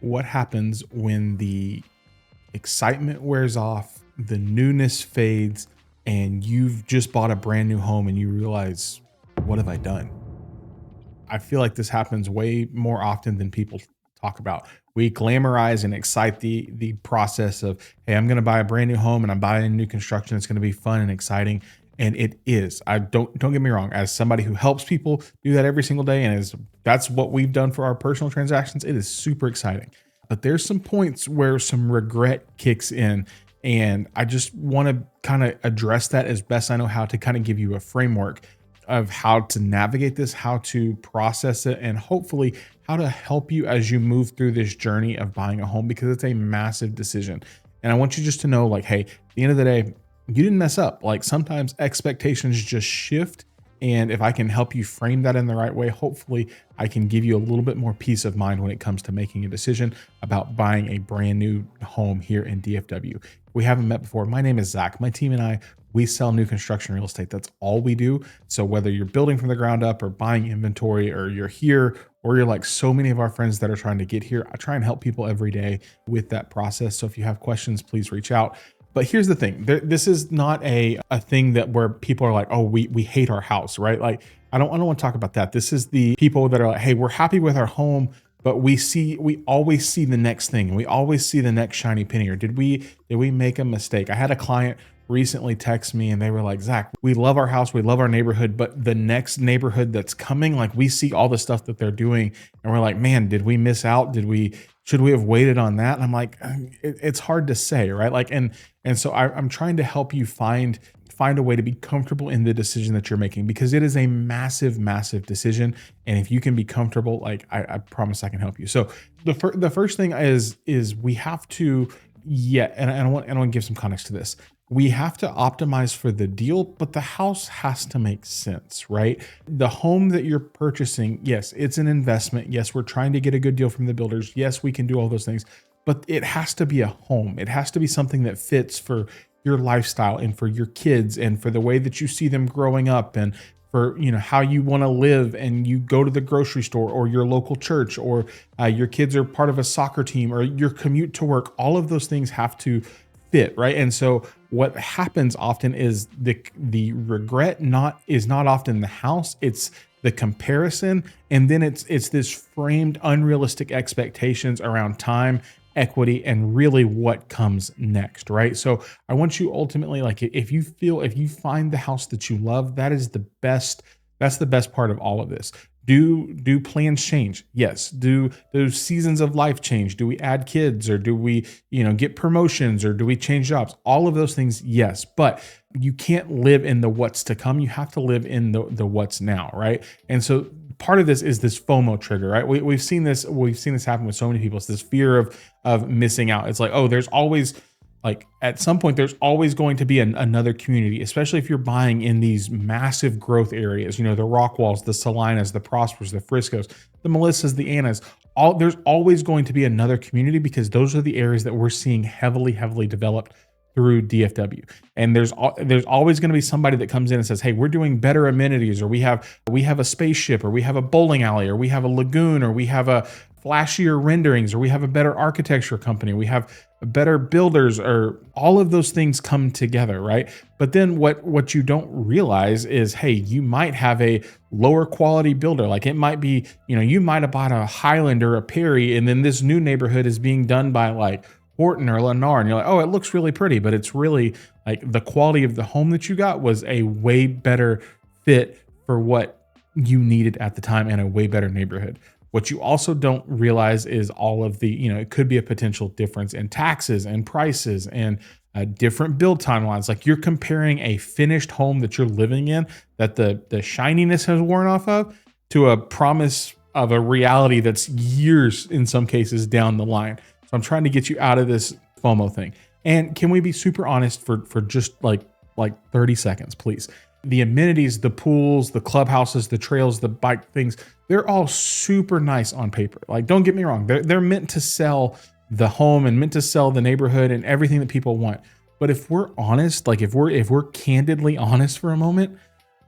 what happens when the excitement wears off, the newness fades, and you've just bought a brand new home and you realize, what have I done? I feel like this happens way more often than people talk about. We glamorize and excite the process of, hey, I'm going to buy a brand new home and I'm buying new construction. It's going to be fun and exciting. And it is. I don't get me wrong. As somebody who helps people do that every single day, and that's what we've done for our personal transactions, it is super exciting. But there's some points where some regret kicks in. And I just want to kind of address that as best I know how, to kind of give you a framework of how to navigate this, how to process it, and hopefully how to help you as you move through this journey of buying a home, because it's a massive decision. And I want you just to know, like, hey, at the end of the day, you didn't mess up. Like, sometimes expectations just shift. And if I can help you frame that in the right way, hopefully I can give you a little bit more peace of mind when it comes to making a decision about buying a brand new home here in DFW. If we haven't met before, my name is Zach. My team and I, we sell new construction real estate. That's all we do. So whether you're building from the ground up or buying inventory, or you're here, or you're like so many of our friends that are trying to get here, I try and help people every day with that process. So if you have questions, please reach out. But here's the thing, this is not a thing that where people are like, oh, we hate our house, right? Like, I don't want to talk about that. This is the people that are like, hey, we're happy with our home, but we always see the next thing. We always see the next shiny penny. Or did we make a mistake? I had a client recently text me and they were like, Zach, we love our house, we love our neighborhood, but the next neighborhood that's coming, like, we see all the stuff that they're doing and we're like, man, did we miss out? Should we have waited on that? And I'm like, it's hard to say, right? Like, and so I'm trying to help you find a way to be comfortable in the decision that you're making, because it is a massive, massive decision. And if you can be comfortable, like, I promise I can help you. So the first thing is we have to, and I want to give some context to this. We have to optimize for the deal, but the house has to make sense, right? The home that you're purchasing, yes, it's an investment. Yes, we're trying to get a good deal from the builders. Yes, we can do all those things, but it has to be a home. It has to be something that fits for your lifestyle and for your kids and for the way that you see them growing up, and for, how you want to live, and you go to the grocery store or your local church, or your kids are part of a soccer team, or your commute to work. All of those things have to fit, right? And so what happens often is the regret is not often the house, it's the comparison, and then it's this framed unrealistic expectations around time, equity, and really what comes next, right? So I want you ultimately, like, if you find the house that you love, that's the best part of all of this. Do plans change? Yes. Do those seasons of life change? Do we add kids, or do we, get promotions, or do we change jobs? All of those things, yes. But you can't live in the what's to come. You have to live in the what's now, right? And so part of this is this FOMO trigger, right? We've seen this happen with so many people. It's this fear of missing out. It's like, oh, there's always, like, at some point, there's always going to be another community, especially if you're buying in these massive growth areas, the Rockwalls, the Salinas, the Prospers, the Friscos, the Melissas, the Annas. There's always going to be another community, because those are the areas that we're seeing heavily developed through DFW. And there's always going to be somebody that comes in and says, hey, we're doing better amenities, or we have a spaceship, or we have a bowling alley, or we have a lagoon, or we have a flashier renderings, or we have a better architecture company, we have better builders, or all of those things come together, right? But then what you don't realize is, hey, you might have a lower quality builder. Like, it might be, you might have bought a Highland or a Perry, and then this new neighborhood is being done by like Horton or Lennar, and you're like, oh, it looks really pretty, but it's really like the quality of the home that you got was a way better fit for what you needed at the time, and a way better neighborhood. What you also don't realize is all of the, it could be a potential difference in taxes and prices and different build timelines. Like, you're comparing a finished home that you're living in, that the shininess has worn off of, to a promise of a reality that's years, in some cases, down the line. So I'm trying to get you out of this FOMO thing. And can we be super honest for just like 30 seconds, please? The amenities, the pools, the clubhouses, the trails, the bike things, they're all super nice on paper. Like, don't get me wrong. They're meant to sell the home and meant to sell the neighborhood and everything that people want. But if we're honest, like if we're candidly honest for a moment,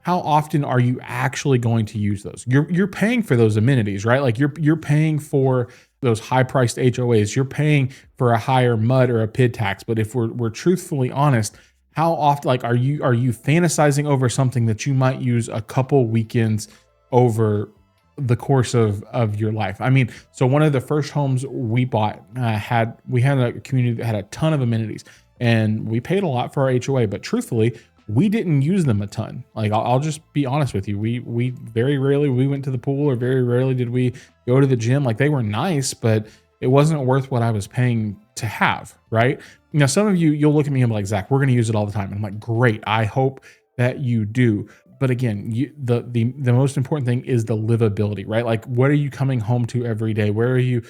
how often are you actually going to use those? You're paying for those amenities, right? Like you're paying for those high priced HOAs. You're paying for a higher mud or a PID tax. But if we're truthfully honest, how often, like, are you fantasizing over something that you might use a couple weekends over the course of your life? I mean, so one of the first homes we bought had a community that had a ton of amenities, and we paid a lot for our HOA, but truthfully, we didn't use them a ton. Like, I'll just be honest with you. We very rarely we went to the pool, or very rarely did we go to the gym. Like, they were nice, but it wasn't worth what I was paying to have, right? Now, some of you'll look at me and be like, Zach, we're going to use it all the time. And I'm like, great. I hope that you do. But again, the most important thing is the livability, right? Like, what are you coming home to every day? Where are you,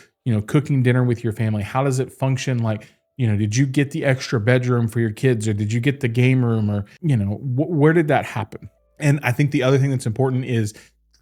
cooking dinner with your family? How does it function? Like, did you get the extra bedroom for your kids, or did you get the game room, or, where did that happen? And I think the other thing that's important is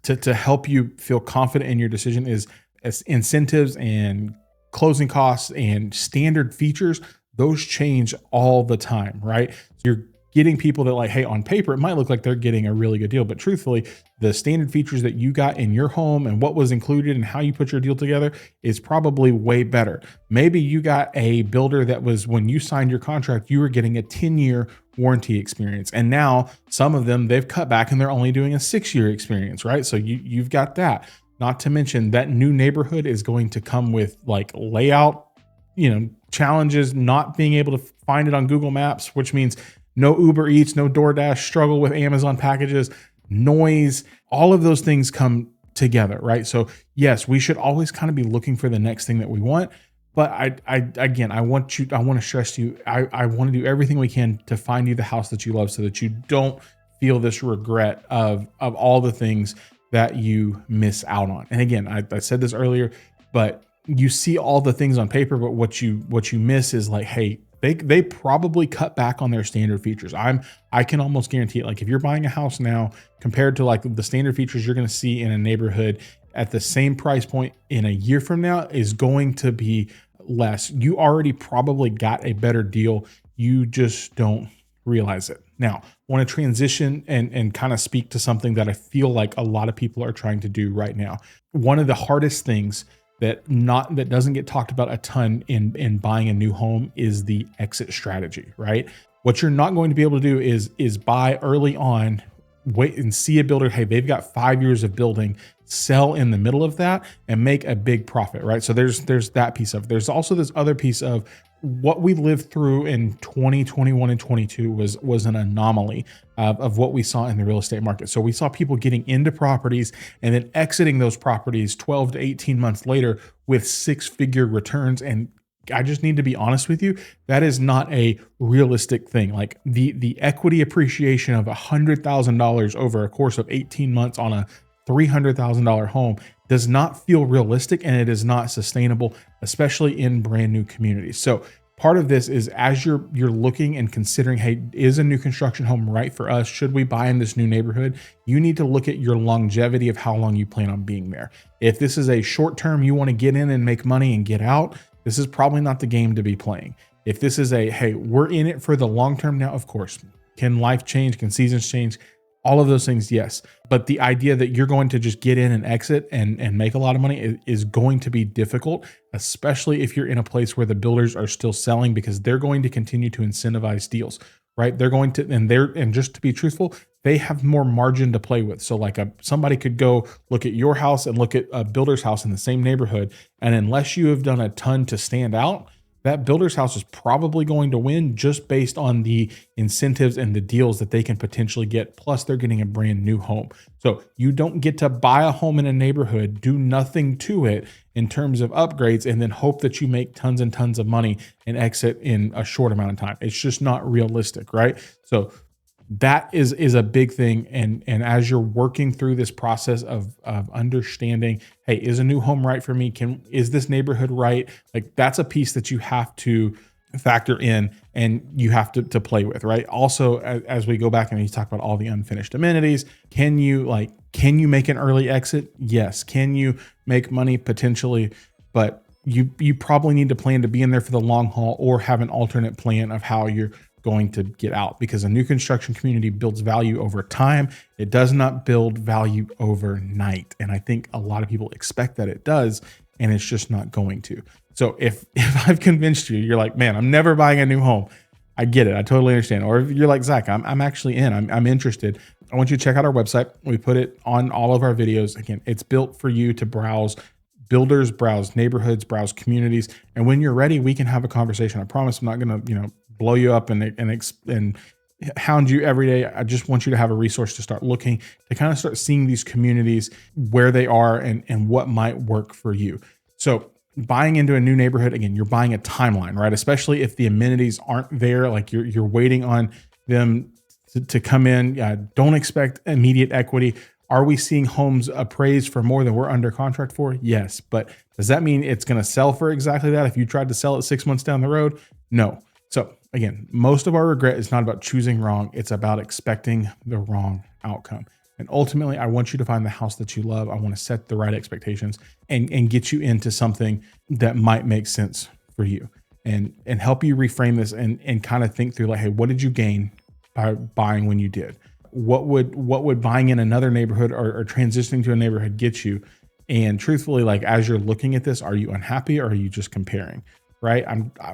to help you feel confident in your decision is as incentives and closing costs and standard features. Those change all the time, right? So you're getting people that, like, hey, on paper, it might look like they're getting a really good deal, but truthfully, the standard features that you got in your home and what was included and how you put your deal together is probably way better. Maybe you got a builder that was, when you signed your contract, you were getting a 10-year warranty experience. And now some of them, they've cut back and they're only doing a 6-year experience, right? So you've got that. Not to mention that new neighborhood is going to come with, like, layout, challenges, not being able to find it on Google Maps, which means no Uber Eats, no DoorDash, struggle with Amazon packages, noise, all of those things come together, right? So yes, we should always kind of be looking for the next thing that we want. But I want to stress to you, I want to do everything we can to find you the house that you love, so that you don't feel this regret of all the things that you miss out on. And again, I said this earlier, but you see all the things on paper, but what you miss is, like, hey, they probably cut back on their standard features. I can almost guarantee it. Like, if you're buying a house now compared to, like, the standard features you're going to see in a neighborhood at the same price point in a year from now is going to be less. You already probably got a better deal. You just don't realize it. Now, I want to transition and kind of speak to something that I feel like a lot of people are trying to do right now. One of the hardest things that doesn't get talked about a ton in buying a new home is the exit strategy, right? What you're not going to be able to do is buy early on, wait and see a builder, hey, they've got 5 years of building, sell in the middle of that and make a big profit, right? So there's that piece of it. There's also this other piece of what we lived through in 2021 and 22 was an anomaly of what we saw in the real estate market. So we saw people getting into properties and then exiting those properties 12 to 18 months later with 6-figure returns. And I just need to be honest with you, that is not a realistic thing. Like, the equity appreciation of $100,000 over a course of 18 months on a $300,000 home does not feel realistic, and it is not sustainable, especially in brand new communities. So part of this is, as you're looking and considering, hey, is a new construction home right for us? Should we buy in this new neighborhood? You need to look at your longevity of how long you plan on being there. If this is a short term, you want to get in and make money and get out, this is probably not the game to be playing. If this is hey, we're in it for the long term now, of course, can life change? Can seasons change? All of those things, yes. But the idea that you're going to just get in and exit and make a lot of money is going to be difficult, especially if you're in a place where the builders are still selling, because they're going to continue to incentivize deals, right? They're going to, and just to be truthful, they have more margin to play with. So like somebody could go look at your house and look at a builder's house in the same neighborhood, and unless you have done a ton to stand out, that builder's house is probably going to win just based on the incentives and the deals that they can potentially get. Plus, they're getting a brand new home. So you don't get to buy a home in a neighborhood, do nothing to it in terms of upgrades, and then hope that you make tons and tons of money and exit in a short amount of time. It's just not realistic, right? So that is a big thing. And as you're working through this process of understanding, hey, is a new home right for me? Is this neighborhood right? Like, that's a piece that you have to factor in and you have to play with, right? Also, as we go back and you talk about all the unfinished amenities, can you make an early exit? Yes. Can you make money? Potentially, but you probably need to plan to be in there for the long haul, or have an alternate plan of how you're going to get out, because a new construction community builds value over time. It does not build value overnight. And I think a lot of people expect that it does, and it's just not going to. So if I've convinced you, you're like, man, I'm never buying a new home. I get it. I totally understand. Or if you're like, Zach, I'm actually in, I'm interested. I want you to check out our website. We put it on all of our videos. Again, it's built for you to browse builders, browse neighborhoods, browse communities. And when you're ready, we can have a conversation. I promise I'm not going to, blow you up and hound you every day. I just want you to have a resource to start looking, to kind of start seeing these communities, where they are and what might work for you. So buying into a new neighborhood, again, you're buying a timeline, right? Especially if the amenities aren't there, like you're waiting on them to come in. Don't expect immediate equity. Are we seeing homes appraised for more than we're under contract for? Yes. But does that mean it's going to sell for exactly that if you tried to sell it 6 months down the road? No. So again, most of our regret is not about choosing wrong. It's about expecting the wrong outcome. And ultimately, I want you to find the house that you love. I want to set the right expectations and get you into something that might make sense for you, and help you reframe this and kind of think through, like, hey, what did you gain by buying when you did? What would buying in another neighborhood or transitioning to a neighborhood get you? And truthfully, like, as you're looking at this, are you unhappy, or are you just comparing? Right?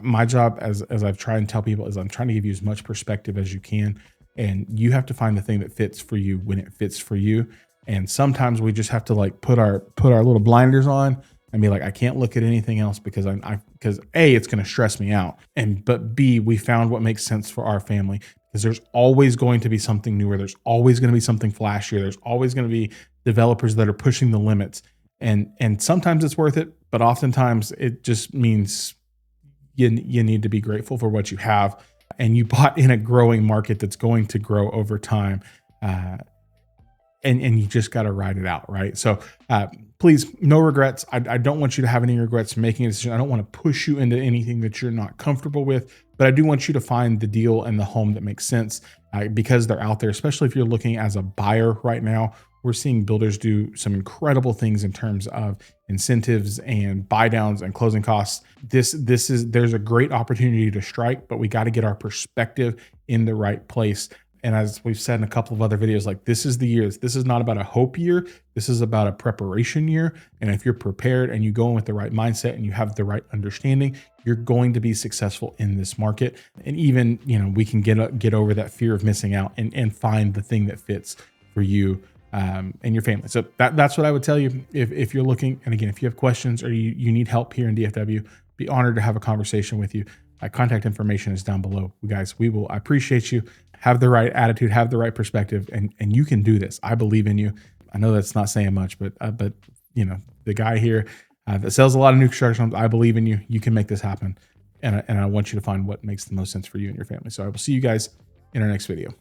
My job, as I've tried and tell people, is I'm trying to give you as much perspective as you can. And you have to find the thing that fits for you when it fits for you. And sometimes we just have to like put our little blinders on and be like, I can't look at anything else because because A, it's going to stress me out. But B, we found what makes sense for our family, because there's always going to be something newer. There's always going to be something flashier. There's always going to be developers that are pushing the limits. And sometimes it's worth it, but oftentimes it just means you need to be grateful for what you have. And you bought in a growing market that's going to grow over time. And you just got to ride it out, right? So please, no regrets. I don't want you to have any regrets making a decision. I don't want to push you into anything that you're not comfortable with, but I do want you to find the deal and the home that makes sense, because they're out there, especially if you're looking as a buyer right now. We're seeing builders do some incredible things in terms of incentives and buy downs and closing costs. There's a great opportunity to strike, but we got to get our perspective in the right place. And as we've said in a couple of other videos, like, this is the year. This is not about a hope year. This is about a preparation year. And if you're prepared and you go in with the right mindset and you have the right understanding, you're going to be successful in this market. And even, we can get over that fear of missing out and find the thing that fits for you and your family. So that's what I would tell you if you're looking. And again, if you have questions or you need help here in DFW, be honored to have a conversation with you. My contact information is down below. You guys, I appreciate you. Have the right attitude, have the right perspective, and you can do this. I believe in you. I know that's not saying much, but the guy here that sells a lot of new construction homes, I believe in you. You can make this happen. And I want you to find what makes the most sense for you and your family. So I will see you guys in our next video.